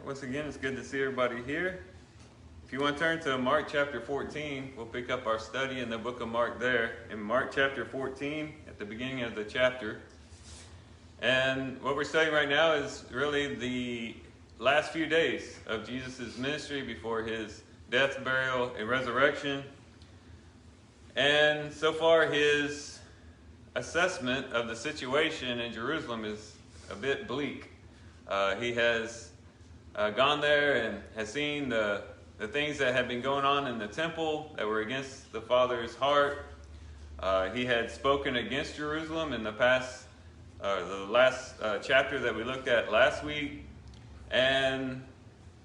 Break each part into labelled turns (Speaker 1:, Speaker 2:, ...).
Speaker 1: Once again, it's good to see everybody here. If you want to turn to Mark chapter 14, we'll pick up our study in the book of Mark there. In Mark chapter 14, at the beginning of the chapter. And what we're studying right now is really the last few days of Jesus' ministry before his death, burial, and resurrection. And so far, his assessment of the situation in Jerusalem is a bit bleak. He has gone there and has seen the things that had been going on in the temple that were against the Father's heart. He had spoken against Jerusalem in the last chapter that we looked at last week. And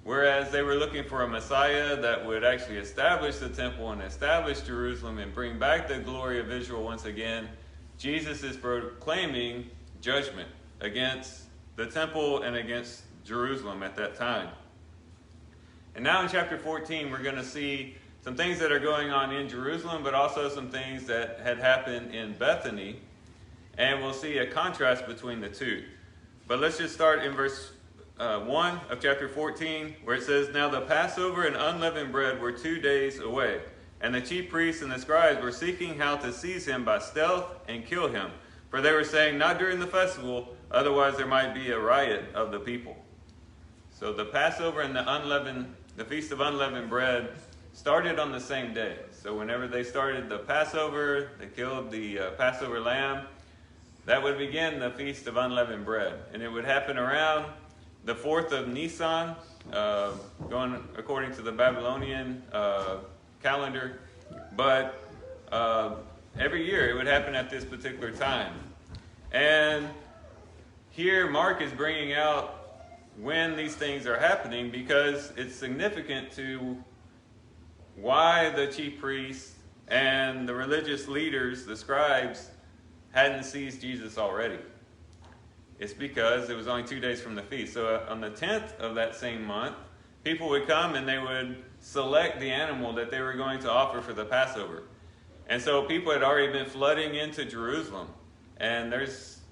Speaker 1: whereas they were looking for a Messiah that would actually establish the temple and establish Jerusalem and bring back the glory of Israel once again, Jesus is proclaiming judgment against the temple and against Jerusalem at that time. And now in chapter 14, we're going to see some things that are going on in Jerusalem, but also some things that had happened in Bethany. And we'll see a contrast between the two. But let's just start in verse 1 of chapter 14, where it says, "Now the Passover and unleavened bread were 2 days away, and the chief priests and the scribes were seeking how to seize him by stealth and kill him. For they were saying, 'Not during the festival, otherwise there might be a riot of the people.'" So the Passover and the Feast of Unleavened Bread started on the same day. So whenever they started the Passover, they killed the Passover lamb. That would begin the Feast of Unleavened Bread. And it would happen around the 4th of Nisan, going according to the Babylonian calendar. But every year it would happen at this particular time. And here Mark is bringing out when these things are happening because it's significant to why the chief priests and the religious leaders, the scribes, hadn't seized Jesus already. It's because it was only 2 days from the feast. So on the 10th of that same month, people would come and they would select the animal that they were going to offer for the Passover. And so people had already been flooding into Jerusalem. And there's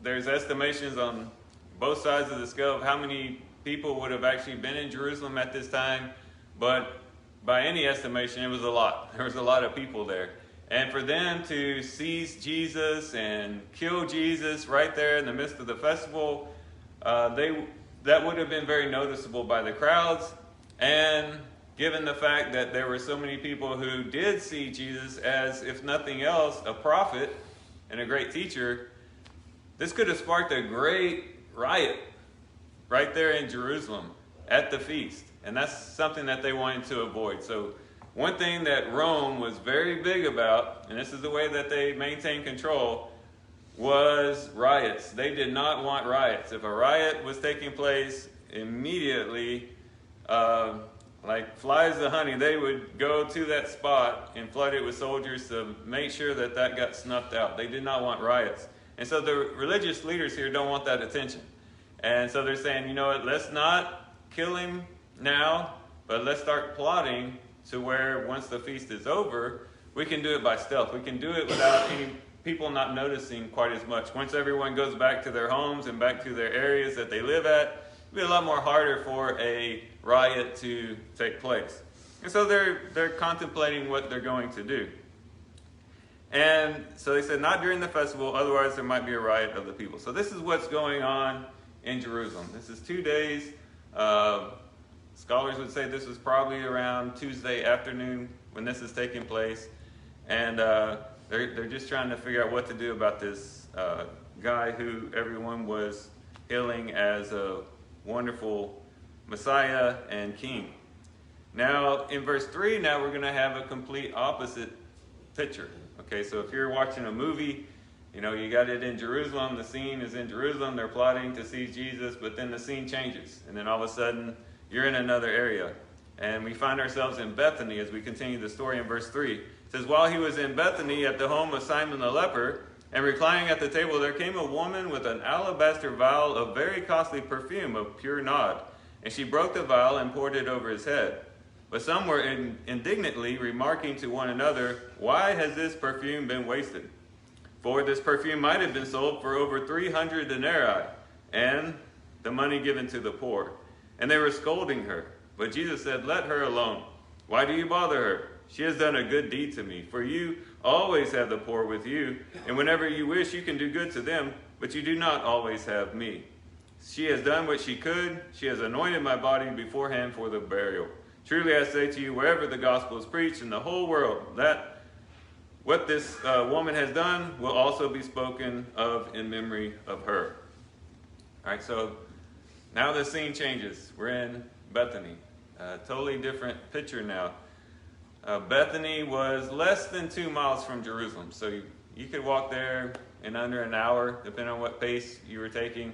Speaker 1: estimations on both sides of the scale of how many people would have actually been in Jerusalem at this time. But by any estimation, it was a lot. There was a lot of people there. And for them to seize Jesus and kill Jesus right there in the midst of the festival, that would have been very noticeable by the crowds. And given the fact that there were so many people who did see Jesus as, if nothing else, a prophet and a great teacher, this could have sparked a great riot right there in Jerusalem at the feast. And that's something that they wanted to avoid. So one thing that Rome was very big about, and this is the way that they maintained control, was riots. They did not want riots. If a riot was taking place, immediately, like flies to honey, they would go to that spot and flood it with soldiers to make sure that that got snuffed out. They did not want riots. And so the religious leaders here don't want that attention. And so they're saying, you know what, let's not kill him now, but let's start plotting to where once the feast is over, we can do it by stealth. We can do it without any people not noticing quite as much. Once everyone goes back to their homes and back to their areas that they live at, it'll be a lot more harder for a riot to take place. And so they're contemplating what they're going to do. And so they said, not during the festival, otherwise there might be a riot of the people. So this is what's going on in Jerusalem. This is 2 days. Scholars would say this was probably around Tuesday afternoon when this is taking place. And they're just trying to figure out what to do about this guy who everyone was hailing as a wonderful Messiah and King. Now, in verse 3, now we're going to have a complete opposite picture. Okay, so if you're watching a movie, you know, you got it in Jerusalem, the scene is in Jerusalem, they're plotting to seize Jesus, but then the scene changes. And then all of a sudden, you're in another area. And we find ourselves in Bethany as we continue the story in verse 3. It says, "While he was in Bethany at the home of Simon the leper, and reclining at the table, there came a woman with an alabaster vial of very costly perfume of pure nard. And she broke the vial and poured it over his head. But some were indignantly remarking to one another, 'Why has this perfume been wasted? For this perfume might have been sold for over 300 denarii, and the money given to the poor.' and they were scolding her. But Jesus said, "Let her alone. Why do you bother her? She has done a good deed to me. For you always have the poor with you, and whenever you wish, you can do good to them, but you do not always have me. She has done what she could. She has anointed my body beforehand for the burial. Truly I say to you, wherever the gospel is preached in the whole world, that what this woman has done will also be spoken of in memory of her." All right, so now the scene changes. We're in Bethany. Totally different picture now. Bethany was less than 2 miles from Jerusalem, so you could walk there in under an hour, depending on what pace you were taking.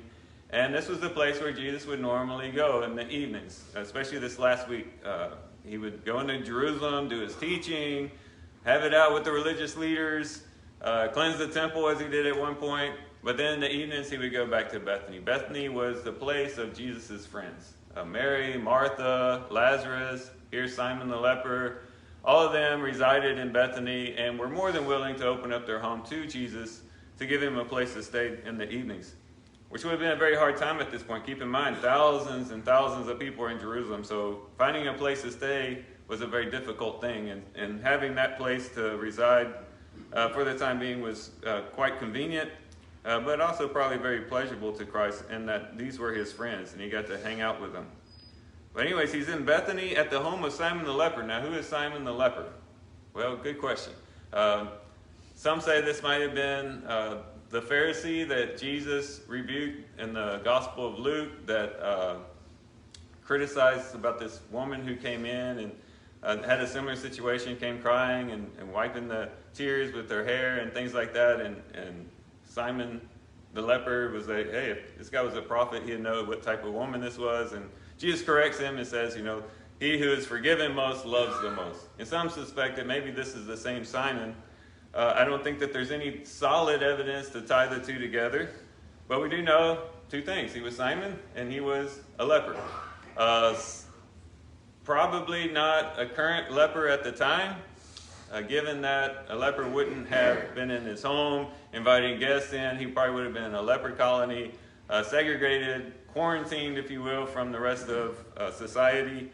Speaker 1: And this was the place where Jesus would normally go in the evenings, especially this last week. He would go into Jerusalem, do his teaching, have it out with the religious leaders, cleanse the temple as he did at one point. But then in the evenings, he would go back to Bethany. Bethany was the place of Jesus' friends. Mary, Martha, Lazarus, here's Simon the leper. All of them resided in Bethany and were more than willing to open up their home to Jesus to give him a place to stay in the evenings, which would have been a very hard time at this point. Keep in mind, thousands and thousands of people were in Jerusalem, so finding a place to stay was a very difficult thing, and having that place to reside for the time being was quite convenient, but also probably very pleasurable to Christ in that these were his friends, and he got to hang out with them. But anyways, he's in Bethany at the home of Simon the leper. Now, who is Simon the leper? Well, good question. Some say this might have been the Pharisee that Jesus rebuked in the Gospel of Luke, that criticized about this woman who came in and had a similar situation, came crying and wiping the tears with her hair and things like that. And Simon the leper was like, hey, if this guy was a prophet, he'd know what type of woman this was. And Jesus corrects him and says, he who is forgiven most loves the most. And some suspect that maybe this is the same Simon. I don't think that there's any solid evidence to tie the two together, but we do know two things. He was Simon and he was a leper. Probably not a current leper at the time, given that a leper wouldn't have been in his home inviting guests in. He probably would have been in a leper colony, segregated, quarantined, if you will, from the rest of society.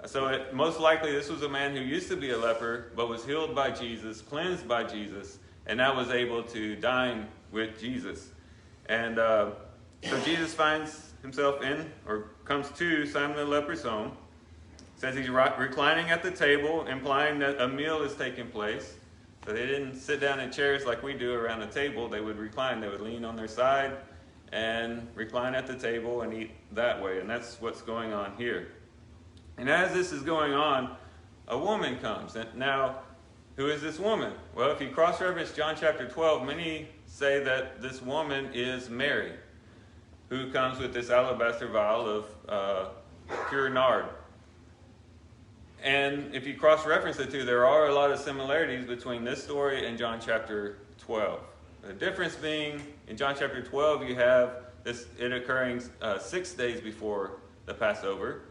Speaker 1: So most likely this was a man who used to be a leper, but was healed by Jesus, cleansed by Jesus, and now was able to dine with Jesus. And so Jesus finds himself comes to Simon the leper's home. Says he's reclining at the table, implying that a meal is taking place. So they didn't sit down in chairs like we do around a table. They would recline. They would lean on their side and recline at the table and eat that way. And that's what's going on here. And as this is going on, a woman comes. And now, who is this woman? Well, if you cross-reference John chapter 12, many say that this woman is Mary, who comes with this alabaster vial of pure nard. And if you cross-reference the two, there are a lot of similarities between this story and John chapter 12. The difference being, in John chapter 12, you have it occurring 6 days before the Passover.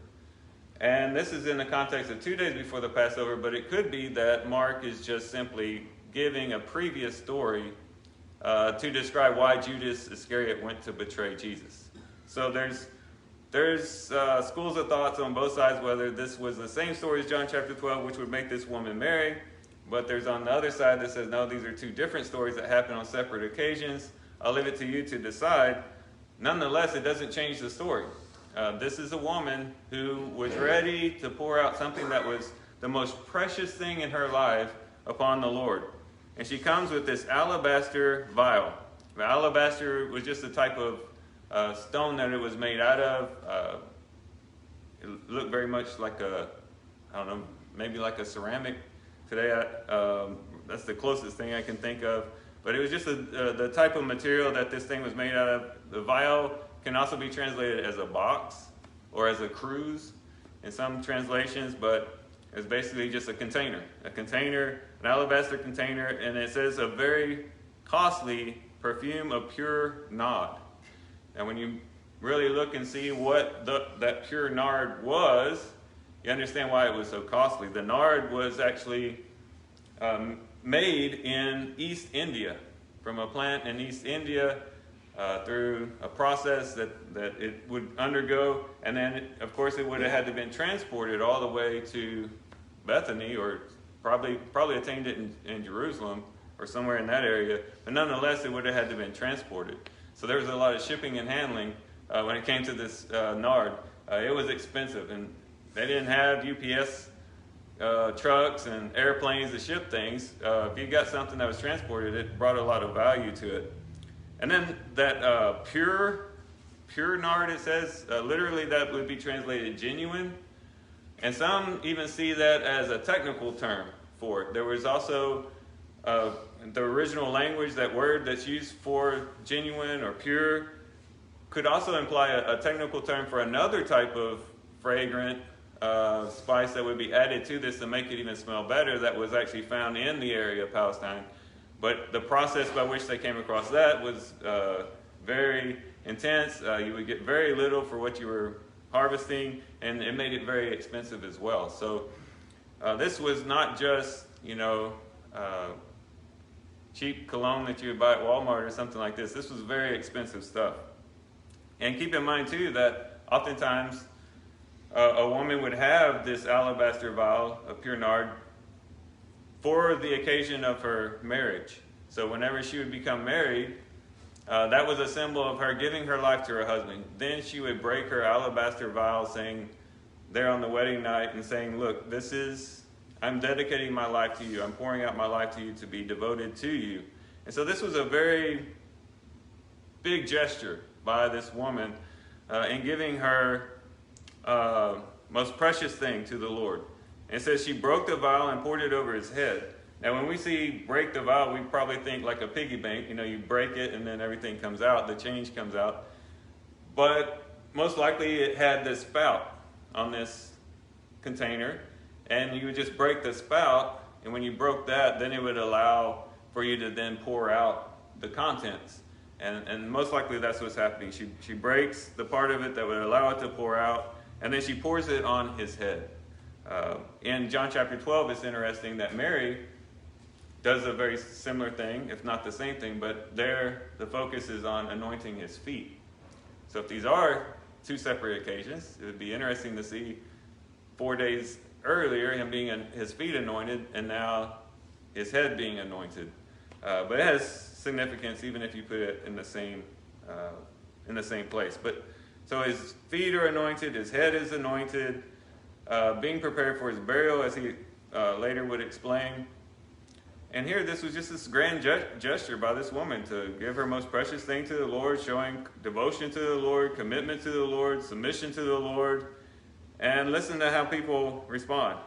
Speaker 1: And this is in the context of 2 days before the Passover, but it could be that Mark is just simply giving a previous story to describe why Judas Iscariot went to betray Jesus. So there's schools of thoughts on both sides whether this was the same story as John chapter 12, which would make this woman Mary, but there's on the other side that says, no, these are two different stories that happen on separate occasions. I'll leave it to you to decide. Nonetheless, it doesn't change the story. This is a woman who was ready to pour out something that was the most precious thing in her life upon the Lord. And she comes with this alabaster vial. The alabaster was just a type of stone that it was made out of. It looked very much like maybe like a ceramic. Today, that's the closest thing I can think of. But it was just the type of material that this thing was made out of. The vial can also be translated as a box or as a cruse in some translations, but it's basically just a container, an alabaster container, and it says a very costly perfume of pure nard. And when you really look and see what that pure nard was, you understand why it was so costly. The nard was actually made in East India, from a plant in East India. through a process that it would undergo, and then, of course, it would have had to been transported all the way to Bethany, or probably attained it in Jerusalem or somewhere in that area, but nonetheless, it would have had to been transported. So there was a lot of shipping and handling when it came to this nard. It was expensive, and they didn't have UPS trucks and airplanes to ship things. If you got something that was transported, it brought a lot of value to it. And then that pure nard, it says, literally that would be translated genuine. And some even see that as a technical term for it. There was also the original language, that word that's used for genuine or pure could also imply a technical term for another type of fragrant spice that would be added to this to make it even smell better, that was actually found in the area of Palestine. But the process by which they came across that was very intense. You would get very little for what you were harvesting, and it made it very expensive as well. So this was not just, cheap cologne that you would buy at Walmart or something like this. This was very expensive stuff. And keep in mind, too, that oftentimes a woman would have this alabaster vial of pure nard for the occasion of her marriage. So whenever she would become married, that was a symbol of her giving her life to her husband. Then she would break her alabaster vial, saying there on the wedding night, and saying, look, I'm dedicating my life to you. I'm pouring out my life to you to be devoted to you. And so this was a very big gesture by this woman in giving her most precious thing to the Lord. And it says she broke the vial and poured it over his head. Now, when we see break the vial, we probably think like a piggy bank. You break it and then everything comes out, the change comes out. But most likely it had this spout on this container, and you would just break the spout, and when you broke that, then it would allow for you to then pour out the contents. And most likely that's what's happening. She breaks the part of it that would allow it to pour out, and then she pours it on his head. In John chapter 12, it's interesting that Mary does a very similar thing, if not the same thing, but there the focus is on anointing his feet. So if these are two separate occasions, it would be interesting to see 4 days earlier him being his feet anointed, and now his head being anointed. But it has significance even if you put it in the same place. But so his feet are anointed, his head is anointed, being prepared for his burial, as he later would explain. And here, this was just this grand gesture by this woman to give her most precious thing to the Lord, showing devotion to the Lord, commitment to the Lord, submission to the Lord. And listen to how people respond.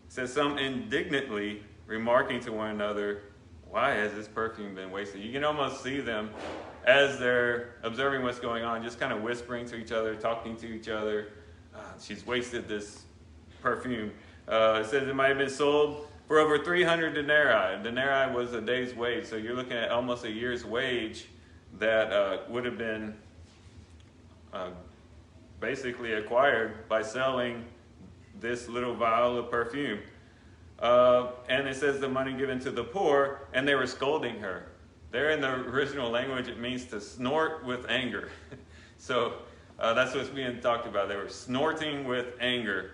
Speaker 1: It says, some indignantly remarking to one another, why has this perfume been wasted? You can almost see them as they're observing what's going on, just kind of whispering to each other, talking to each other. She's wasted this perfume. It says it might have been sold for over 300 denarii. A denarii was a day's wage, so you're looking at almost a year's wage that would have been basically acquired by selling this little vial of perfume. And it says the money given to the poor, and they were scolding her. There in the original language, it means to snort with anger. So that's what's being talked about. They were snorting with anger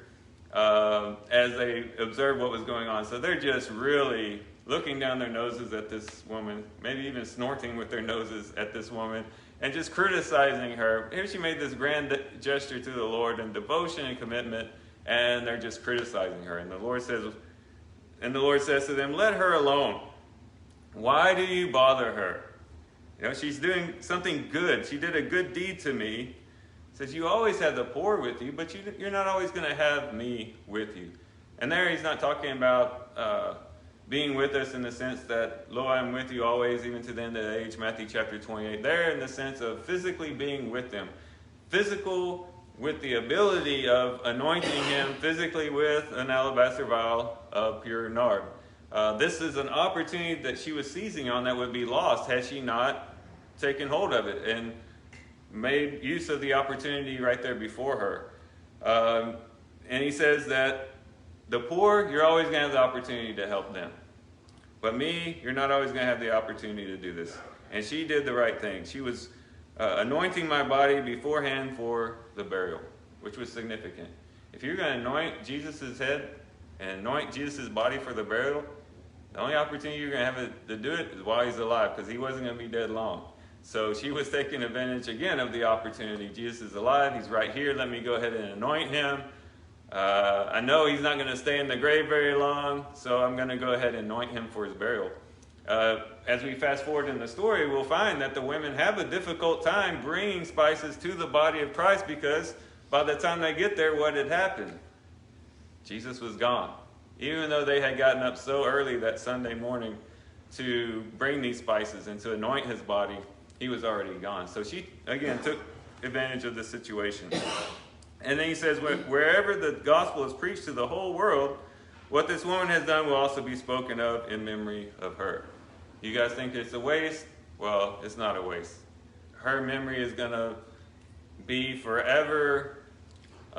Speaker 1: as they observed what was going on. So they're just really looking down their noses at this woman, maybe even snorting with their noses at this woman, and just criticizing her. Here she made this grand gesture to the Lord in devotion and commitment, and they're just criticizing her. And the Lord says to them, let her alone. Why do you bother her? She's doing something good. She did a good deed to me. Says, you always have the poor with you, but you're not always going to have me with you. And there he's not talking about being with us in the sense that, lo, I'm with you always, even to the end of the age, Matthew chapter 28. There in the sense of physically being with them. Physical with the ability of anointing him physically with an alabaster vial of pure nard. This is an opportunity that she was seizing on that would be lost had she not taken hold of it and made use of the opportunity right there before her. And he says that the poor, you're always going to have the opportunity to help them. But me, you're not always going to have the opportunity to do this. And she did the right thing. She was anointing my body beforehand for the burial, which was significant. If you're going to anoint Jesus' head and anoint Jesus' body for the burial, the only opportunity you're going to have to do it is while he's alive, because he wasn't going to be dead long. So she was taking advantage again of the opportunity. Jesus is alive. He's right here. Let me go ahead and anoint him. I know he's not going to stay in the grave very long, so I'm going to go ahead and anoint him for his burial. As we fast forward in the story, we'll find that the women have a difficult time bringing spices to the body of Christ, because by the time they get there, what had happened? Jesus was gone. Even though they had gotten up so early that Sunday morning to bring these spices and to anoint his body, he was already gone. So she, again, took advantage of the situation. And then he says, wherever the gospel is preached to the whole world, what this woman has done will also be spoken of in memory of her. You guys think it's a waste? Well, it's not a waste. Her memory is going to be forever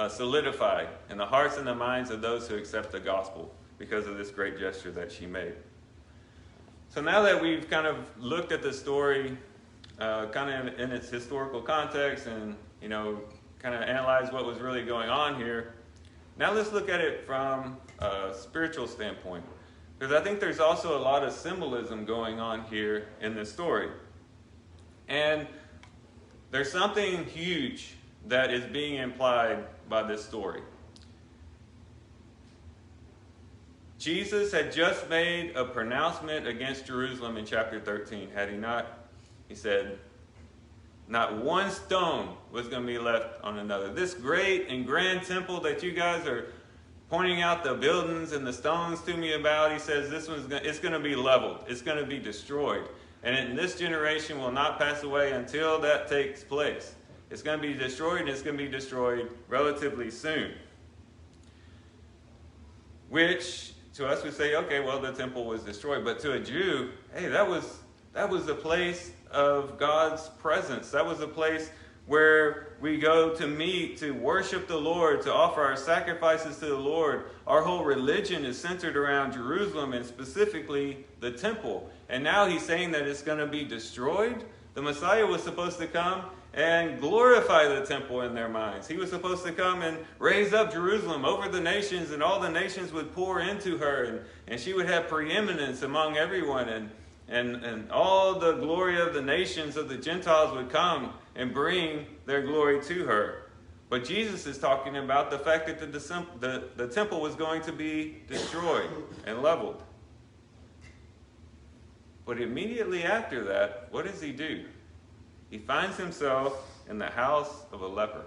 Speaker 1: solidified in the hearts and the minds of those who accept the gospel because of this great gesture that she made. So now that we've kind of looked at the story kind of in its historical context and, kind of analyzed what was really going on here, now let's look at it from a spiritual standpoint, because I think there's also a lot of symbolism going on here in this story. And there's something huge that is being implied by this story. Jesus had just made a pronouncement against Jerusalem in chapter 13, had he not? He said, not one stone was going to be left on another. This great and grand temple that you guys are pointing out the buildings and the stones to me about, he says it's going to be leveled. It's going to be destroyed. And in this generation will not pass away until that takes place. It's going to be destroyed, and it's going to be destroyed relatively soon. Which, to us, we say, okay, well, the temple was destroyed. But to a Jew, hey, that was the place of God's presence. That was a place where we go to meet, to worship the Lord, to offer our sacrifices to the Lord. Our whole religion is centered around Jerusalem, and specifically the temple. And now he's saying that it's going to be destroyed. The Messiah was supposed to come and glorify the temple in their minds. He was supposed to come and raise up Jerusalem over the nations, and all the nations would pour into her, and she would have preeminence among everyone, and all the glory of the nations of the Gentiles would come and bring their glory to her. But Jesus is talking about the fact that the temple was going to be destroyed and leveled. But immediately after that, what does he do? He finds himself in the house of a leper,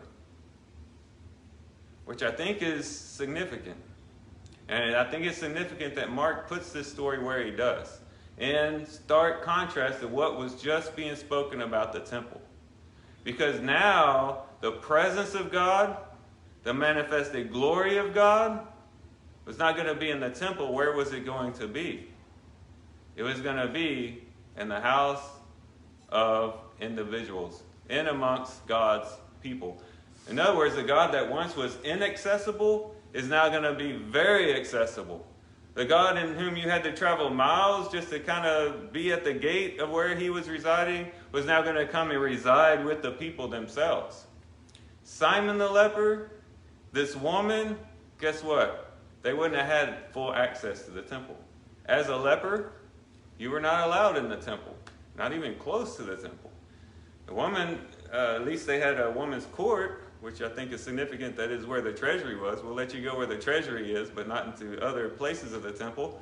Speaker 1: which I think is significant. And I think it's significant that Mark puts this story where he does, in stark contrast to what was just being spoken about the temple. Because now the presence of God, the manifested glory of God, was not going to be in the temple. Where was it going to be? It was going to be in the house of individuals, in amongst God's people. In other words, the God that once was inaccessible is now going to be very accessible. The God in whom you had to travel miles just to kind of be at the gate of where he was residing was now going to come and reside with the people themselves. Simon the leper, this woman, guess what? They wouldn't have had full access to the temple. As a leper, you were not allowed in the temple, not even close to the temple. The woman, at least they had a woman's court, which I think is significant. That is where the treasury was. We'll let you go where the treasury is, but not into other places of the temple.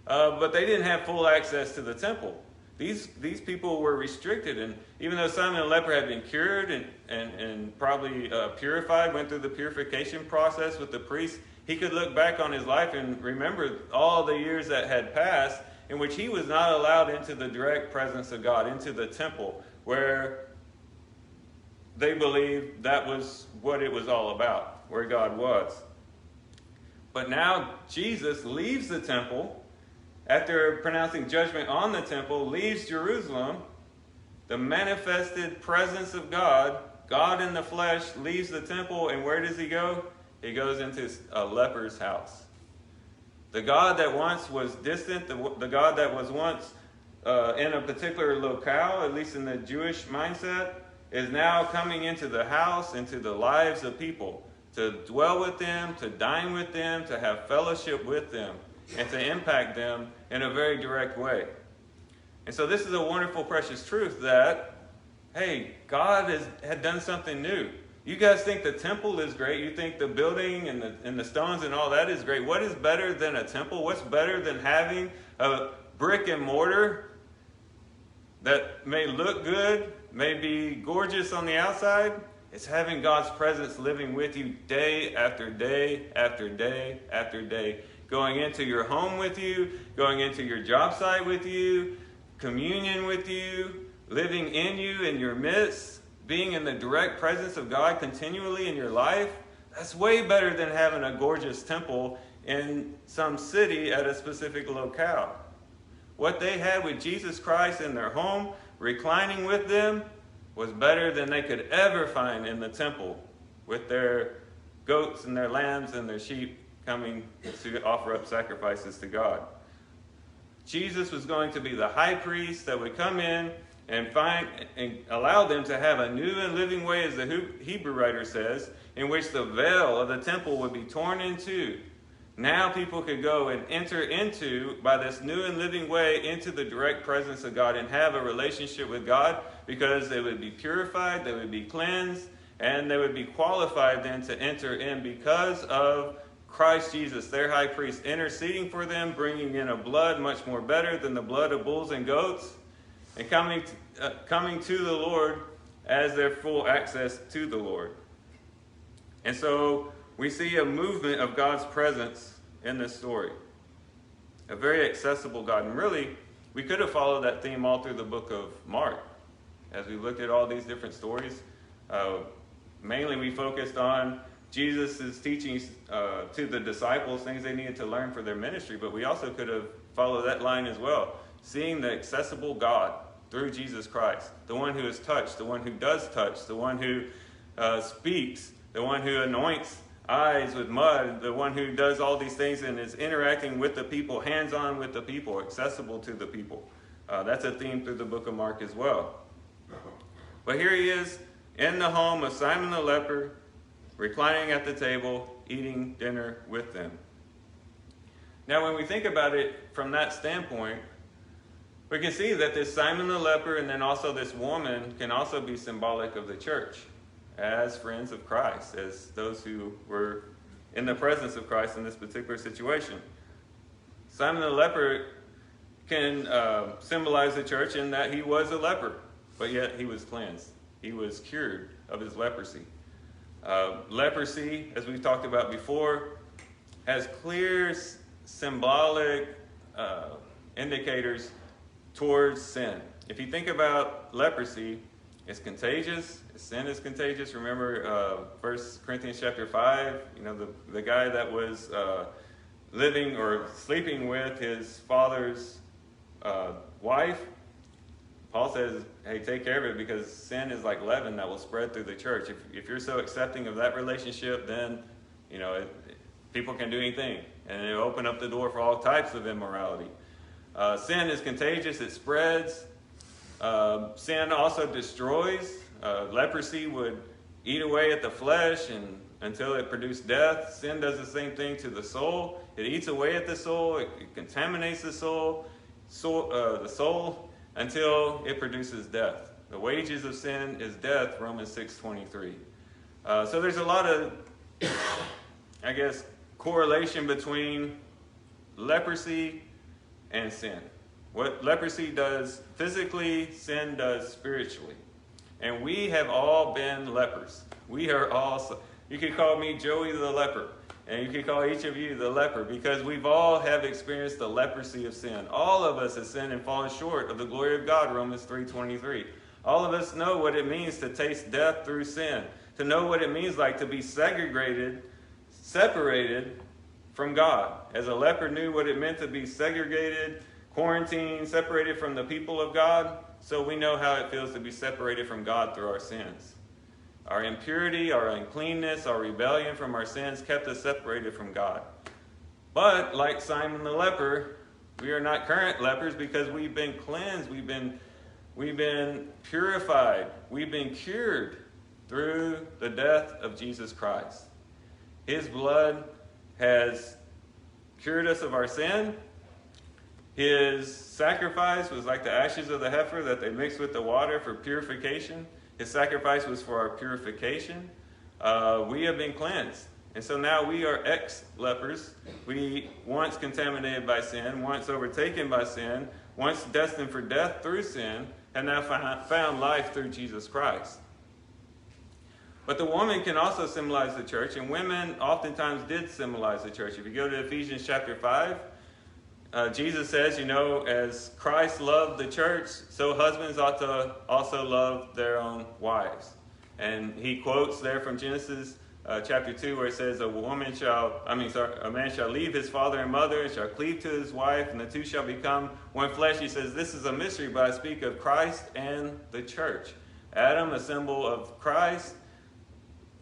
Speaker 1: But they didn't have full access to the temple. These people were restricted. And even though Simon the leper had been cured and probably purified, went through the purification process with the priest, he could look back on his life and remember all the years that had passed in which he was not allowed into the direct presence of God, into the temple, where they believed that was what it was all about, where God was. But now Jesus leaves the temple, after pronouncing judgment on the temple, leaves Jerusalem. The manifested presence of God, God in the flesh, leaves the temple, and where does he go? He goes into a leper's house. The God that once was distant, the God that was once in a particular locale, at least in the Jewish mindset, is now coming into the house, into the lives of people, to dwell with them, to dine with them, to have fellowship with them, and to impact them in a very direct way. And so this is a wonderful, precious truth that, hey, God had done something new. You guys think the temple is great. You think the building and the stones and all that is great. What is better than a temple? What's better than having a brick and mortar that may look good, may be gorgeous on the outside? It's having God's presence living with you day after day after day after day. Going into your home with you, going into your job site with you, communion with you, living in you, in your midst, being in the direct presence of God continually in your life. That's way better than having a gorgeous temple in some city at a specific locale. What they had with Jesus Christ in their home, reclining with them, was better than they could ever find in the temple with their goats and their lambs and their sheep coming to offer up sacrifices to God. Jesus was going to be the high priest that would come in and find and allow them to have a new and living way, as the Hebrew writer says, in which the veil of the temple would be torn in two. Now people could go and enter into, by this new and living way, into the direct presence of God and have a relationship with God, because they would be purified, they would be cleansed, and they would be qualified then to enter in because of Christ Jesus, their high priest, interceding for them, bringing in a blood much more better than the blood of bulls and goats, and coming to the Lord as their full access to the Lord. And so we see a movement of God's presence in this story. A very accessible God. And really, we could have followed that theme all through the book of Mark. As we looked at all these different stories, mainly we focused on Jesus' teachings to the disciples, things they needed to learn for their ministry. But we also could have followed that line as well. Seeing the accessible God through Jesus Christ. The one who is touched, the one who does touch, the one who speaks, the one who anoints eyes with mud, the one who does all these things and is interacting with the people, hands-on with the people, accessible to the people. That's a theme through the book of Mark as well. But here he is in the home of Simon the leper, reclining at the table, eating dinner with them. Now, when we think about it from that standpoint, we can see that this Simon the leper and then also this woman can also be symbolic of the church as friends of Christ, as those who were in the presence of Christ in this particular situation. Simon the leper can symbolize the church in that he was a leper, but yet he was cleansed. He was cured of his leprosy. Leprosy, as we've talked about before, has clear symbolic indicators towards sin. If you think about leprosy, it's contagious. Sin is contagious. Remember 1 Corinthians chapter 5, the guy that was living or sleeping with his father's wife. Paul says, hey, take care of it, because sin is like leaven that will spread through the church. If you're so accepting of that relationship, then people can do anything, and it'll open up the door for all types of immorality. Sin is contagious. It spreads. Sin also destroys. Leprosy would eat away at the flesh until it produced death. Sin does the same thing to the soul. It eats away at the soul. It contaminates the soul, until it produces death. The wages of sin is death, Romans 6:23. So there's a lot of, correlation between leprosy and sin. What leprosy does physically, sin does spiritually. And we have all been lepers. We are all, you could call me Joey the leper, and you could call each of you the leper, because we've all have experienced the leprosy of sin. All of us have sinned and fallen short of the glory of God, Romans 3:23. All of us know what it means to taste death through sin, to know what it means like to be separated from God. As a leper knew what it meant to be segregated, quarantined, separated from the people of God, so we know how it feels to be separated from God through our sins. Our impurity, our uncleanness, our rebellion from our sins kept us separated from God. But like Simon the leper, We are not current lepers because we've been cleansed. We've been purified. We've been cured through the death of Jesus Christ. His blood has cured us of our sin. His sacrifice was like the ashes of the heifer that they mixed with the water for purification. His sacrifice was for our purification. We have been cleansed. And so now we are ex-lepers. We once contaminated by sin, once overtaken by sin, once destined for death through sin, have now found life through Jesus Christ. But the woman can also symbolize the church, and women oftentimes did symbolize the church. If you go to Ephesians chapter 5, Jesus says, as Christ loved the church, so husbands ought to also love their own wives. And he quotes there from Genesis chapter 2 where it says, a man shall leave his father and mother and shall cleave to his wife, and the two shall become one flesh. He says, this is a mystery, but I speak of Christ and the church. Adam, a symbol of Christ.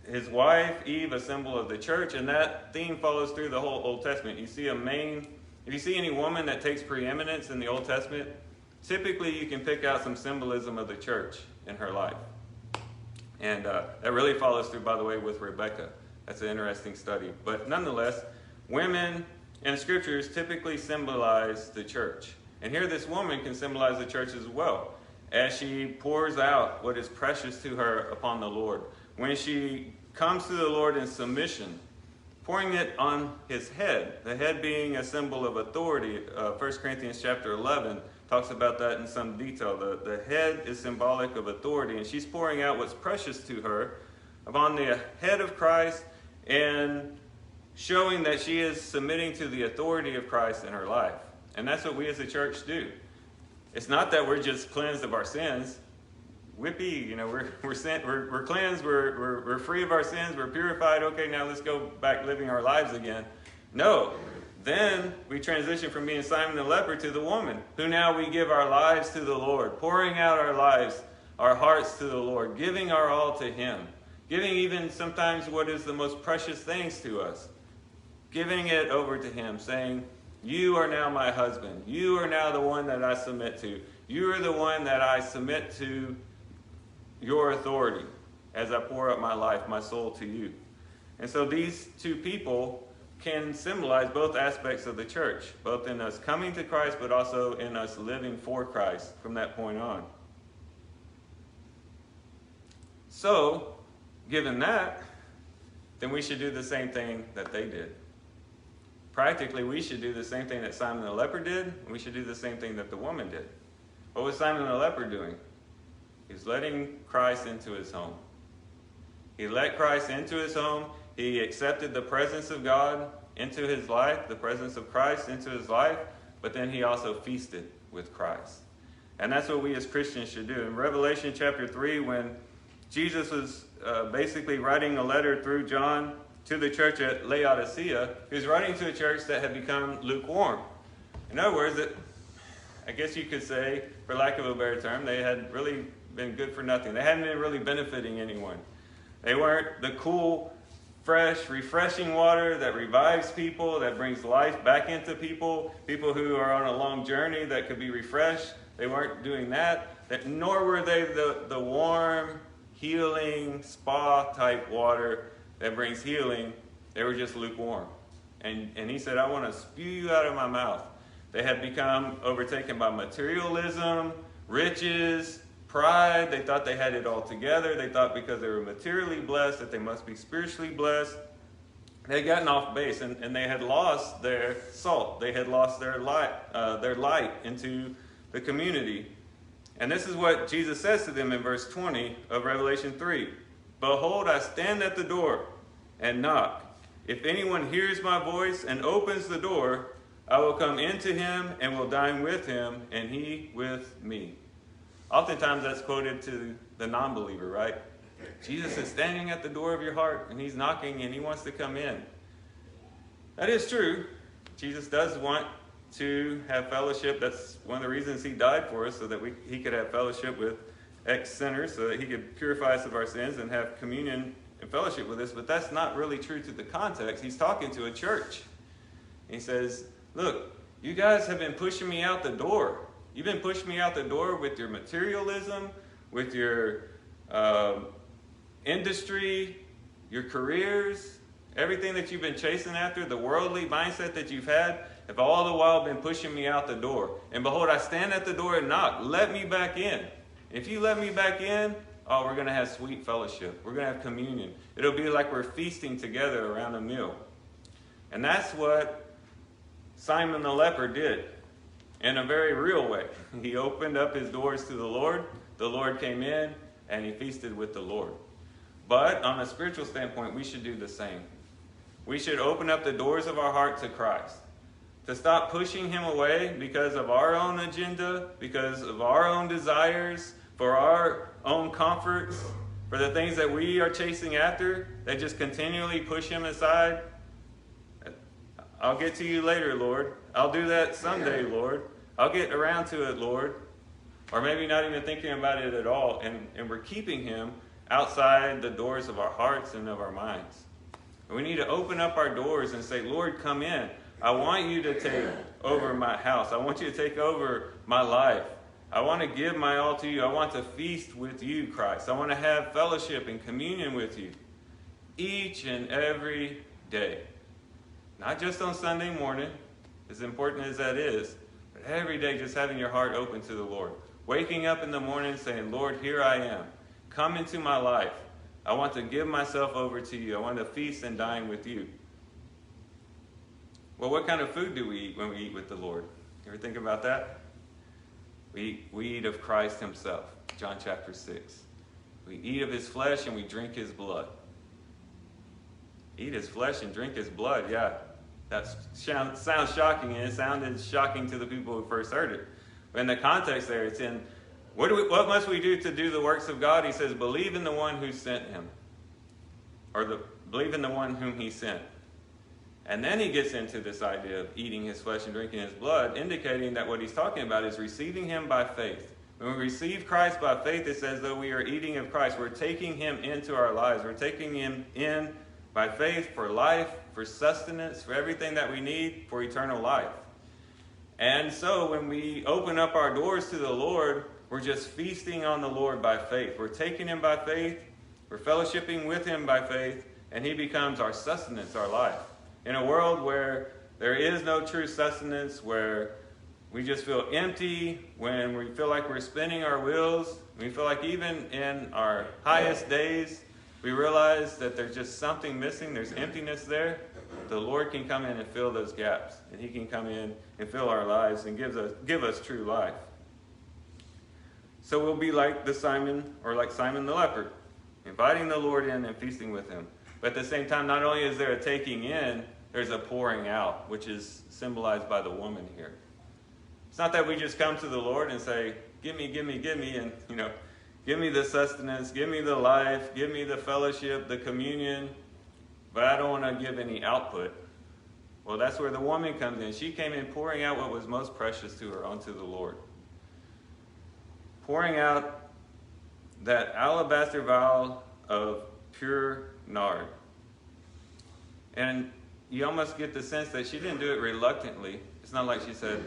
Speaker 1: His wife, Eve, a symbol of the church. And that theme follows through the whole Old Testament. If you see any woman that takes preeminence in the Old Testament, typically you can pick out some symbolism of the church in her life. And that really follows through, by the way, with Rebecca. That's an interesting study. But nonetheless, women in scriptures typically symbolize the church. And here this woman can symbolize the church as well, as she pours out what is precious to her upon the Lord. When she comes to the Lord in submission, pouring it on his head, the head being a symbol of authority. 1 Corinthians chapter 11 talks about that in some detail. The head is symbolic of authority, and she's pouring out what's precious to her upon the head of Christ and showing that she is submitting to the authority of Christ in her life. And that's what we as a church do. It's not that we're just cleansed of our sins. Whippy, we're cleansed, we're free of our sins, we're purified. Okay, now let's go back living our lives again. No. Then we transition from being Simon the leper to the woman, who now we give our lives to the Lord, pouring out our lives, our hearts to the Lord, giving our all to him, giving even sometimes what is the most precious things to us, giving it over to him, saying, you are now my husband. You are now the one that I submit to. You are the one that I submit to your authority as I pour out my life, my soul to you. And so these two people can symbolize both aspects of the church, both in us coming to Christ, but also in us living for Christ from that point on. So, given that, then we should do the same thing that they did. Practically, we should do the same thing that Simon the leper did, and we should do the same thing that the woman did. What was Simon the leper doing? He was letting Christ into his home. He let Christ into his home. He accepted the presence of God into his life, the presence of Christ into his life, but then he also feasted with Christ. And that's what we as Christians should do. In Revelation chapter 3, when Jesus was basically writing a letter through John to the church at Laodicea, he was writing to a church that had become lukewarm. In other words, I guess you could say, for lack of a better term, they had really been good for nothing. They hadn't been really benefiting anyone. They weren't the cool, fresh, refreshing water that revives people, that brings life back into people who are on a long journey that could be refreshed. They weren't doing that. Nor were they the warm, healing, spa-type water that brings healing. They were just lukewarm. And he said, I want to spew you out of my mouth. They had become overtaken by materialism, riches, pride. They thought they had it all together. They thought because they were materially blessed that they must be spiritually blessed. They had gotten off base, and they had lost their salt. They had lost their light into the community. And this is what Jesus says to them in verse 20 of Revelation 3. Behold, I stand at the door and knock. If anyone hears my voice and opens the door, I will come into him and will dine with him, and he with me. Oftentimes that's quoted to the non-believer, right? Jesus is standing at the door of your heart, and he's knocking, and he wants to come in. That is true. Jesus does want to have fellowship. That's one of the reasons he died for us, so that he could have fellowship with ex-sinners, so that he could purify us of our sins and have communion and fellowship with us. But that's not really true to the context. He's talking to a church. He says, look, You guys have been pushing me out the door. You've been pushing me out the door with your materialism, with your industry, your careers, everything that you've been chasing after, the worldly mindset that you've had, have all the while been pushing me out the door. And behold, I stand at the door and knock. Let me back in. If you let me back in, oh, we're going to have sweet fellowship. We're going to have communion. It'll be like we're feasting together around a meal. And that's what Simon the leper did in a very real way. He opened up his doors to the Lord. The Lord came in and he feasted with the Lord. But on a spiritual standpoint, we should do the same. We should open up the doors of our heart to Christ. To stop pushing him away because of our own agenda, because of our own desires, for our own comforts, for the things that we are chasing after, that just continually push him aside. I'll get to you later, Lord. I'll do that someday, Lord. I'll get around to it, Lord. Or maybe not even thinking about it at all. And we're keeping him outside the doors of our hearts and of our minds. And we need to open up our doors and say, Lord, come in. I want you to take over my house. I want you to take over my life. I want to give my all to you. I want to feast with you, Christ. I want to have fellowship and communion with you each and every day. Not just on Sunday morning, as important as that is, but every day just having your heart open to the Lord. Waking up in the morning saying, Lord, here I am. Come into my life. I want to give myself over to you. I want to feast and dine with you. Well, what kind of food do we eat when we eat with the Lord? You ever think about that? We eat of Christ himself. John chapter 6. We eat of his flesh and we drink his blood. Eat his flesh and drink his blood, yeah. That sounds shocking, and it sounded shocking to the people who first heard it. But in the context there, it's in, what must we do to do the works of God? He says, believe in the one who sent him. Or believe in the one whom he sent. And then he gets into this idea of eating his flesh and drinking his blood, indicating that what he's talking about is receiving him by faith. When we receive Christ by faith, it's as though we are eating of Christ. We're taking him into our lives. We're taking him in by faith for life, for sustenance, for everything that we need for eternal life. And so when we open up our doors to the Lord, we're just feasting on the Lord by faith. We're taking him by faith. We're fellowshipping with him by faith. And he becomes our sustenance, our life. In a world where there is no true sustenance, where we just feel empty, when we feel like we're spinning our wheels, we feel like even in our highest days, we realize that there's just something missing, there's emptiness there, the Lord can come in and fill those gaps. And he can come in and fill our lives and give us true life. So we'll be like Simon the leper, inviting the Lord in and feasting with him. But at the same time, not only is there a taking in, there's a pouring out, which is symbolized by the woman here. It's not that we just come to the Lord and say, give me, and, give me the sustenance, give me the life, give me the fellowship, the communion, but I don't want to give any output. Well, that's where the woman comes in. She came in pouring out what was most precious to her onto the Lord. Pouring out that alabaster vial of pure nard. And you almost get the sense that she didn't do it reluctantly. It's not like she said,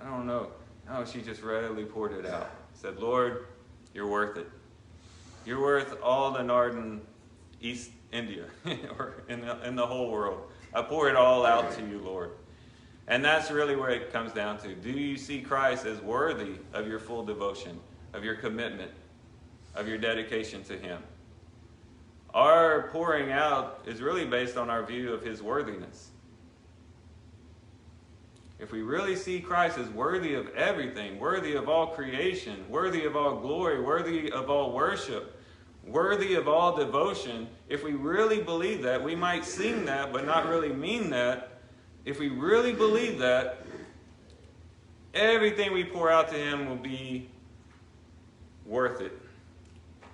Speaker 1: I don't know. No, she just readily poured it out. Said, Lord, you're worth it. You're worth all the nard in East India or in the whole world. I pour it all out to you, Lord. And that's really where it comes down to. Do you see Christ as worthy of your full devotion, of your commitment, of your dedication to him? Our pouring out is really based on our view of his worthiness. If we really see Christ as worthy of everything, worthy of all creation, worthy of all glory, worthy of all worship, worthy of all devotion, if we really believe that, we might sing that but not really mean that. If we really believe that, everything we pour out to him will be worth it.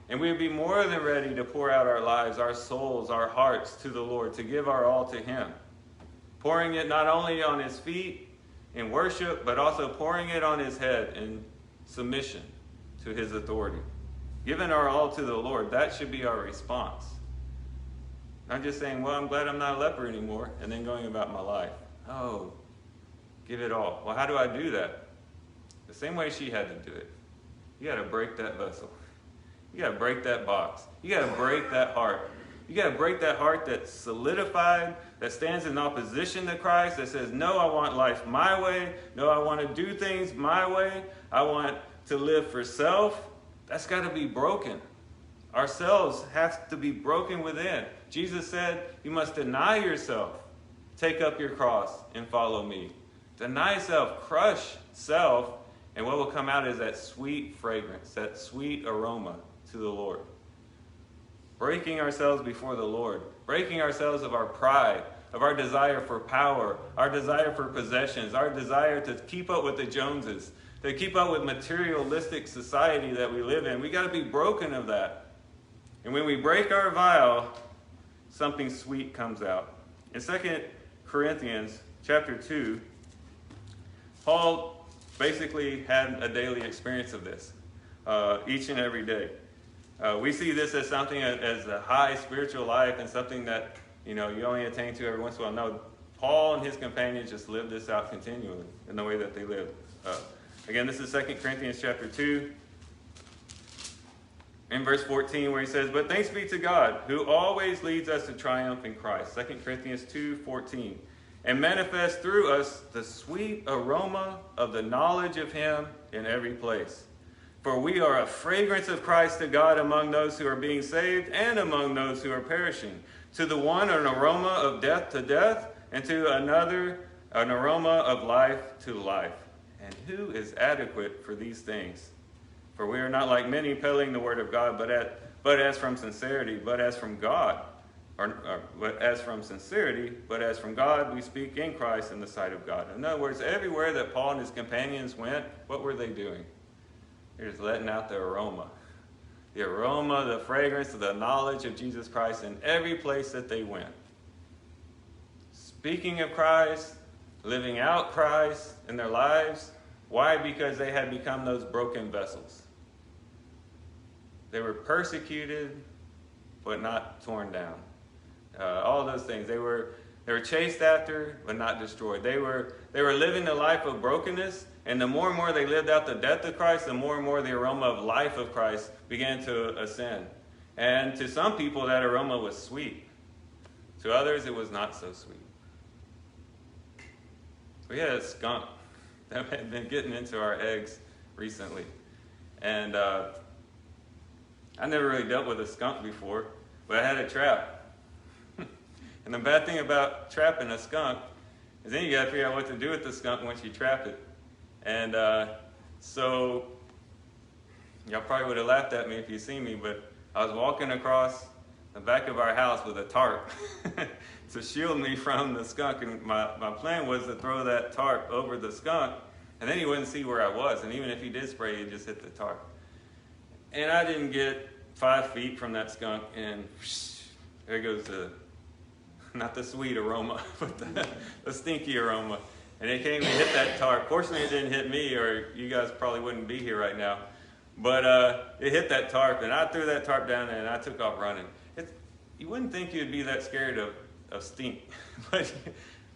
Speaker 1: And we would be more than ready to pour out our lives, our souls, our hearts to the Lord, to give our all to him. Pouring it not only on his feet in worship, but also pouring it on his head in submission to his authority. Giving our all to the Lord, that should be our response. Not just saying, well, I'm glad I'm not a leper anymore, and then going about my life. Oh, Give it all. Well, how do I do that? The same way she had to do it. You got to break that vessel. You got to break that box. You got to break that heart. You got to break that heart that's solidified, that stands in opposition to Christ, that says, no, I want life my way. No, I want to do things my way. I want to live for self. That's got to be broken. Ourselves have to be broken within. Jesus said, you must deny yourself, take up your cross, and follow me. Deny self, crush self, and what will come out is that sweet fragrance, that sweet aroma to the Lord. Breaking ourselves before the Lord, breaking ourselves of our pride, of our desire for power, our desire for possessions, our desire to keep up with the Joneses, to keep up with materialistic society that we live in. We got to be broken of that. And when we break our vow, something sweet comes out. In 2 Corinthians chapter 2, Paul basically had a daily experience of this each and every day. We see this as something as a high spiritual life and something that you only attain to every once in a while. No, Paul and his companions just lived this out continually in the way that they lived. Again, this is 2 Corinthians chapter 2, in verse 14, where he says, but thanks be to God, who always leads us to triumph in Christ. 2 Corinthians 2:14. And manifest through us the sweet aroma of the knowledge of him in every place. For we are a fragrance of Christ to God among those who are being saved and among those who are perishing. To the one an aroma of death to death, and to another an aroma of life to life. And who is adequate for these things? For we are not like many peddling the word of God, but as from sincerity, but as from God. But as from sincerity, but as from God, we speak in Christ in the sight of God. In other words, everywhere that Paul and his companions went, what were they doing? They're just letting out the aroma. The aroma, the fragrance of the knowledge of Jesus Christ in every place that they went. Speaking of Christ, living out Christ in their lives. Why? Because they had become those broken vessels. They were persecuted, but not torn down. All those things. They were chased after, but not destroyed. They were living a life of brokenness, and the more and more they lived out the death of Christ, the more and more the aroma of life of Christ began to ascend. And to some people, that aroma was sweet. To others, it was not so sweet. We had a skunk that had been getting into our eggs recently. And I never really dealt with a skunk before, but I had a trap. And the bad thing about trapping a skunk is then you got to figure out what to do with the skunk once you trap it. And so y'all probably would have laughed at me if you seen me, but I was walking across the back of our house with a tarp to shield me from the skunk. And my plan was to throw that tarp over the skunk, and then he wouldn't see where I was. And even if he did spray, he'd just hit the tarp. And I didn't get 5 feet from that skunk, and there goes not the sweet aroma, but the stinky aroma. And it came and hit that tarp. Fortunately, it didn't hit me, or you guys probably wouldn't be here right now. But it hit that tarp, and I threw that tarp down, and I took off running. You wouldn't think you'd be that scared of stink. But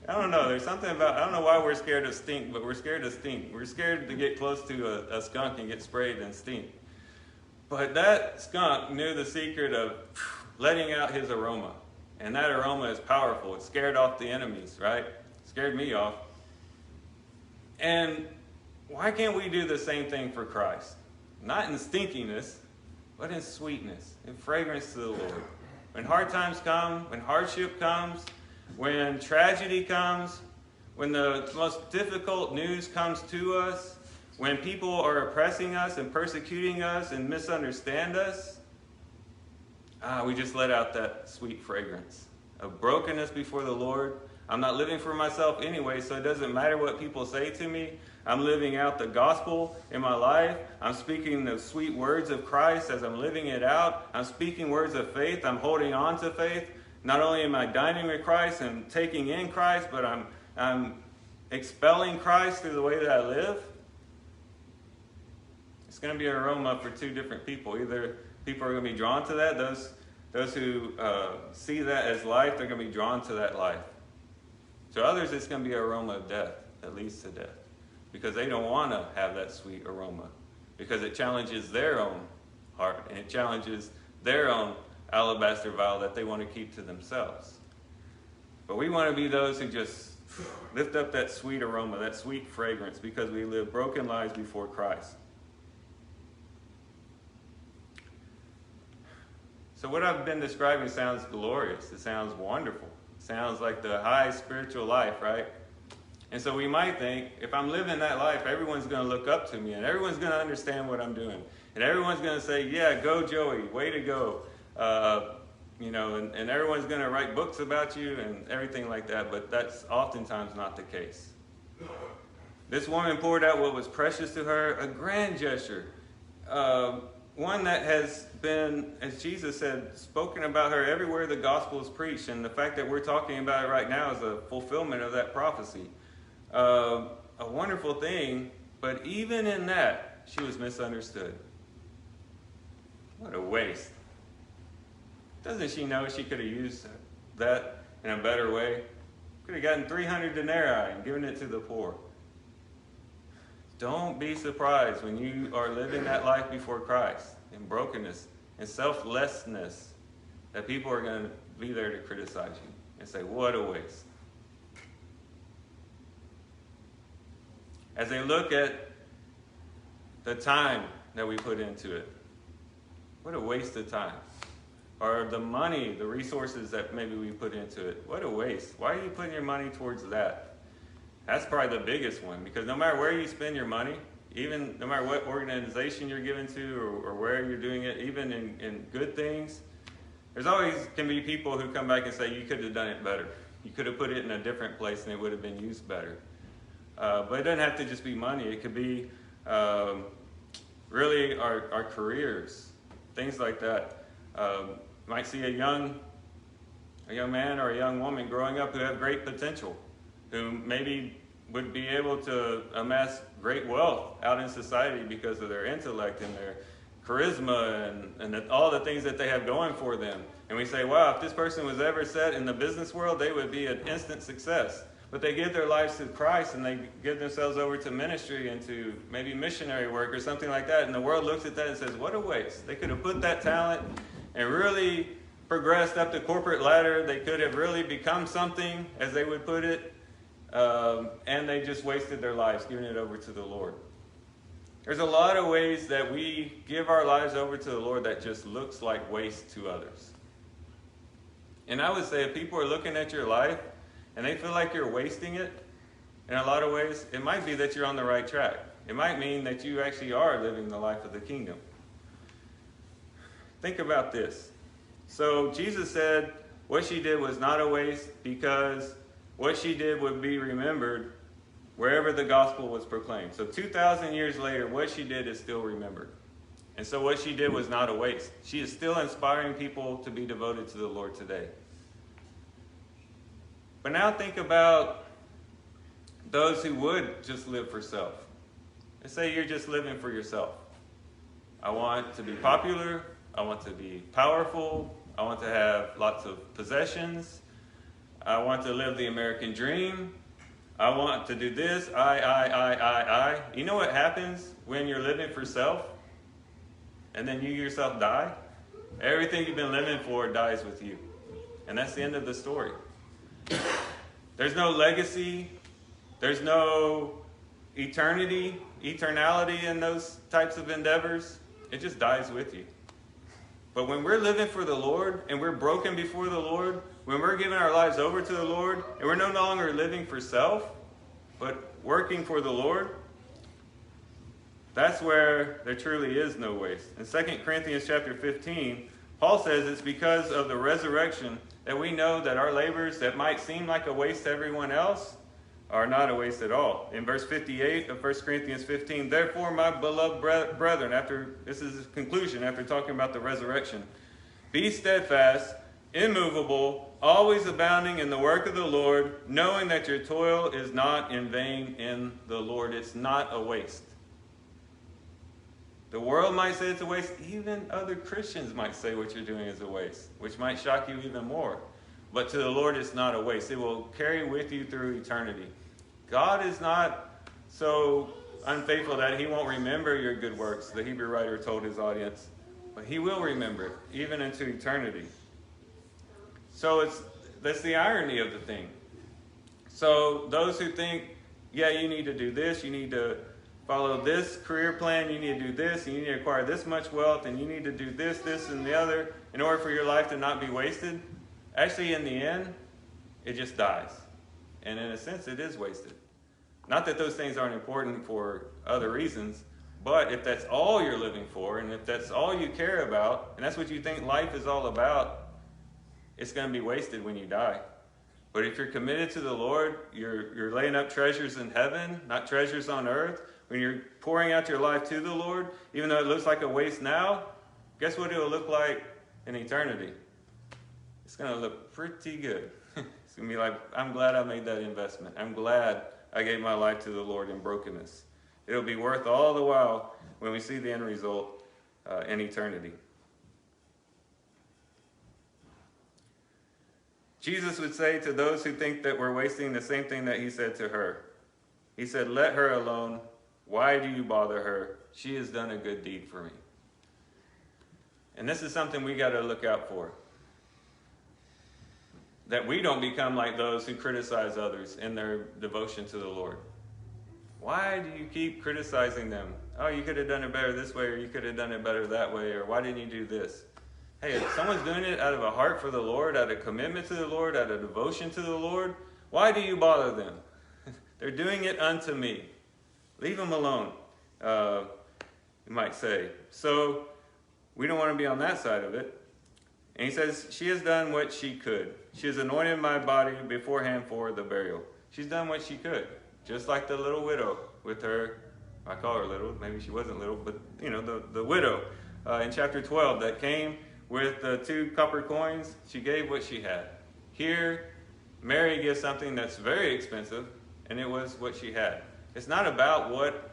Speaker 1: I don't know. There's something about, I don't know why we're scared of stink, but we're scared of stink. We're scared to get close to a skunk and get sprayed and stink. But that skunk knew the secret of letting out his aroma. And that aroma is powerful. It scared off the enemies, right? It scared me off. And why can't we do the same thing for Christ? Not in stinkiness, but in sweetness, in fragrance to the Lord. When hard times come, when hardship comes, when tragedy comes, when the most difficult news comes to us, when people are oppressing us and persecuting us and misunderstand us, we just let out that sweet fragrance of brokenness before the Lord. I'm not living for myself anyway, so it doesn't matter what people say to me. I'm living out the gospel in my life. I'm speaking the sweet words of Christ as I'm living it out. I'm speaking words of faith. I'm holding on to faith. Not only am I dining with Christ and taking in Christ, but I'm expelling Christ through the way that I live. It's going to be an aroma for two different people. Either people are going to be drawn to that. Those who see that as life, they're going to be drawn to that life. To others, it's going to be an aroma of death. that leads to death. Because they don't want to have that sweet aroma. Because it challenges their own heart. And it challenges their own alabaster vial that they want to keep to themselves. But we want to be those who just lift up that sweet aroma, that sweet fragrance, because we live broken lives before Christ. So what I've been describing sounds glorious. It sounds wonderful. It sounds like the high spiritual life, right? And so we might think, if I'm living that life, everyone's going to look up to me, and everyone's going to understand what I'm doing. And everyone's going to say, yeah, go Joey, way to go. And everyone's going to write books about you and everything like that, but that's oftentimes not the case. This woman poured out what was precious to her, a grand gesture, one that has been, as Jesus said, spoken about her everywhere the gospel is preached, and the fact that we're talking about it right now is a fulfillment of that prophecy. A wonderful thing, but even in that, she was misunderstood. What a waste. Doesn't she know she could have used that in a better way? Could have gotten 300 denarii and given it to the poor. Don't be surprised when you are living that life before Christ in brokenness and selflessness that people are going to be there to criticize you and say, what a waste. As they look at the time that we put into it, what a waste of time. Or the money, the resources that maybe we put into it. What a waste. Why are you putting your money towards that? That's probably the biggest one, because no matter where you spend your money, even no matter what organization you're giving to or where you're doing it, even in good things, there's always can be people who come back and say, you could have done it better. You could have put it in a different place and it would have been used better. But it doesn't have to just be money. It could be really our careers, things like that. You might see a young man or a young woman growing up who have great potential, who maybe would be able to amass great wealth out in society because of their intellect and their charisma and all the things that they have going for them. And we say, wow, if this person was ever set in the business world, they would be an instant success. But they give their lives to Christ and they give themselves over to ministry and to maybe missionary work or something like that. And the world looks at that and says, what a waste. They could have put that talent and really progressed up the corporate ladder. They could have really become something, as they would put it, and they just wasted their lives giving it over to the Lord. There's a lot of ways that we give our lives over to the Lord that just looks like waste to others. And I would say if people are looking at your life and they feel like you're wasting it, in a lot of ways, it might be that you're on the right track. It might mean that you actually are living the life of the kingdom. Think about this. So Jesus said what she did was not a waste because what she did would be remembered wherever the gospel was proclaimed. So 2,000 years later, what she did is still remembered. And so what she did was not a waste. She is still inspiring people to be devoted to the Lord today. But now think about those who would just live for self. Let's say you're just living for yourself. I want to be popular. I want to be powerful. I want to have lots of possessions. I want to live the American dream. I want to do this. I. You know what happens when you're living for self and then you yourself die? Everything you've been living for dies with you. And that's the end of the story. There's no legacy. There's no eternality in those types of endeavors. It just dies with you. But when we're living for the Lord and we're broken before the Lord, when we're giving our lives over to the Lord and we're no longer living for self, but working for the Lord, that's where there truly is no waste. In 2 Corinthians chapter 15, Paul says it's because of the resurrection that we know that our labors that might seem like a waste to everyone else are not a waste at all. In verse 58 of 1 Corinthians 15, therefore, my beloved brethren, this is his conclusion after talking about the resurrection, be steadfast, immovable, always abounding in the work of the Lord, knowing that your toil is not in vain in the Lord. It's not a waste. The world might say it's a waste. Even other Christians might say what you're doing is a waste, which might shock you even more. But to the Lord, it's not a waste. It will carry with you through eternity. God is not so unfaithful that he won't remember your good works, the Hebrew writer told his audience. But he will remember it, even into eternity. So that's the irony of the thing. So those who think, yeah, you need to do this, you need to follow this career plan, you need to do this, and you need to acquire this much wealth, and you need to do this, this, and the other in order for your life to not be wasted. Actually, in the end, it just dies. And in a sense, it is wasted. Not that those things aren't important for other reasons, but if that's all you're living for, and if that's all you care about, and that's what you think life is all about, it's going to be wasted when you die. But if you're committed to the Lord, you're laying up treasures in heaven, not treasures on earth. When you're pouring out your life to the Lord, even though it looks like a waste now, guess what it will look like in eternity? It's going to look pretty good. It's going to be like, I'm glad I made that investment. I'm glad I gave my life to the Lord in brokenness. It'll be worth all the while when we see the end result in eternity. Jesus would say to those who think that we're wasting the same thing that he said to her. He said, let her alone. Why do you bother her? She has done a good deed for me. And this is something we got to look out for. That we don't become like those who criticize others in their devotion to the Lord. Why do you keep criticizing them? Oh, you could have done it better this way, or you could have done it better that way, or why didn't you do this? Hey, if someone's doing it out of a heart for the Lord, out of commitment to the Lord, out of devotion to the Lord, why do you bother them? They're doing it unto me. Leave them alone, you might say. So we don't want to be on that side of it. And he says, she has done what she could. She has anointed my body beforehand for the burial. She's done what she could. Just like the little widow with her, I call her little, maybe she wasn't little, but you know, the widow in chapter 12 that came with the 2 copper coins. She gave what she had. Here, Mary gives something that's very expensive, and it was what she had. It's not about what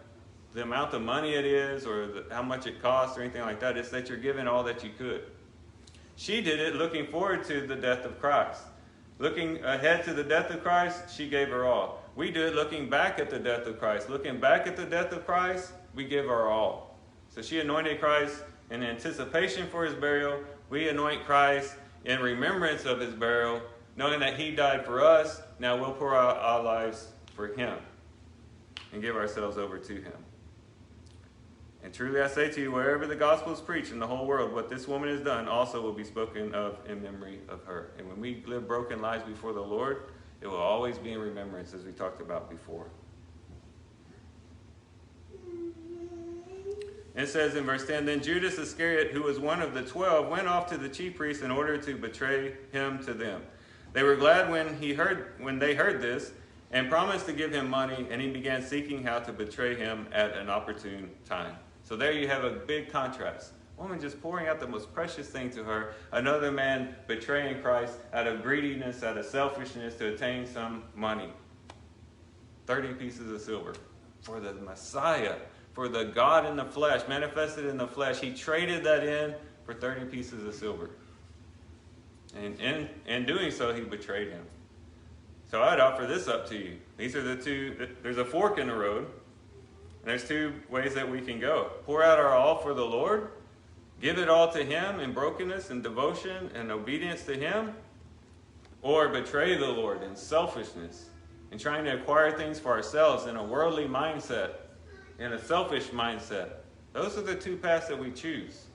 Speaker 1: the amount of money it is or how much it costs or anything like that. It's that you're giving all that you could. She did it looking forward to the death of Christ. Looking ahead to the death of Christ, she gave her all. We do it looking back at the death of Christ. Looking back at the death of Christ, we give our all. So she anointed Christ in anticipation for his burial. We anoint Christ in remembrance of his burial, knowing that he died for us. Now we'll pour out our lives for him and give ourselves over to him. And truly I say to you, wherever the gospel is preached in the whole world, what this woman has done also will be spoken of in memory of her. And when we live broken lives before the Lord, it will always be in remembrance, as we talked about before. And it says in verse 10, then Judas Iscariot, who was one of the 12, went off to the chief priests in order to betray him to them. They were glad when they heard this, and promised to give him money, and he began seeking how to betray him at an opportune time. So there you have a big contrast. Woman just pouring out the most precious thing to her. Another man betraying Christ out of greediness, out of selfishness to attain some money. 30 pieces of silver for the Messiah, for the God in the flesh, manifested in the flesh. He traded that in for 30 pieces of silver. And in doing so, he betrayed him. So I'd offer this up to you. These are the two. There's a fork in the road. And there's 2 ways that we can go. Pour out our all for the Lord. Give it all to him in brokenness and devotion and obedience to him. Or betray the Lord in selfishness and trying to acquire things for ourselves in a worldly mindset, in a selfish mindset. Those are the 2 paths that we choose.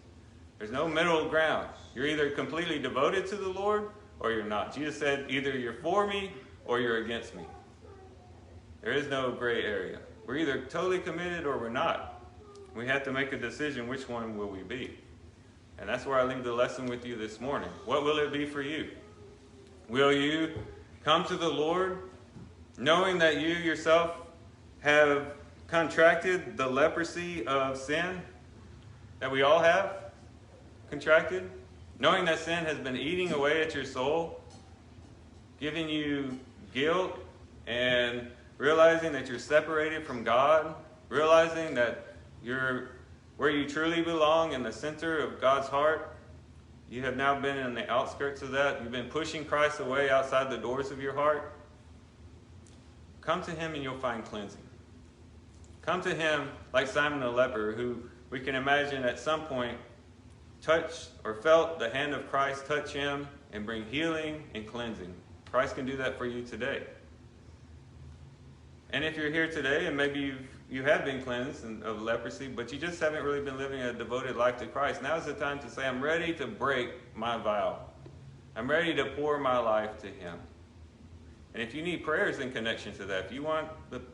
Speaker 1: There's no middle ground. You're either completely devoted to the Lord or you're not. Jesus said, either you're for me or you're against me. There is no gray area. We're either totally committed or we're not. We have to make a decision, which one will we be? And that's where I leave the lesson with you this morning. What will it be for you? Will you come to the Lord knowing that you yourself have contracted the leprosy of sin that we all have contracted? Knowing that sin has been eating away at your soul, giving you guilt, and realizing that you're separated from God, realizing that you're where you truly belong in the center of God's heart. You have now been in the outskirts of that. You've been pushing Christ away outside the doors of your heart. come to him and you'll find cleansing. Come to him like Simon the leper, who we can imagine at some point touched or felt the hand of Christ touch him and bring healing and cleansing. Christ can do that for you today. And if you're here today and maybe you have been cleansed of leprosy, but you just haven't really been living a devoted life to Christ, now is the time to say, I'm ready to break my vow. I'm ready to pour my life to him. And if you need prayers in connection to that, if you want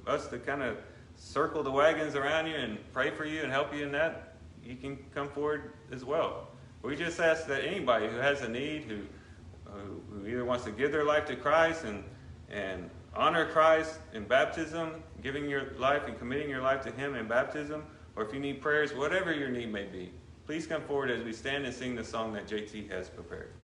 Speaker 1: us to kind of circle the wagons around you and pray for you and help you in that, you can come forward as well. We just ask that anybody who has a need, who either wants to give their life to Christ and honor Christ in baptism, giving your life and committing your life to him in baptism, or if you need prayers, whatever your need may be, please come forward as we stand and sing the song that JT has prepared.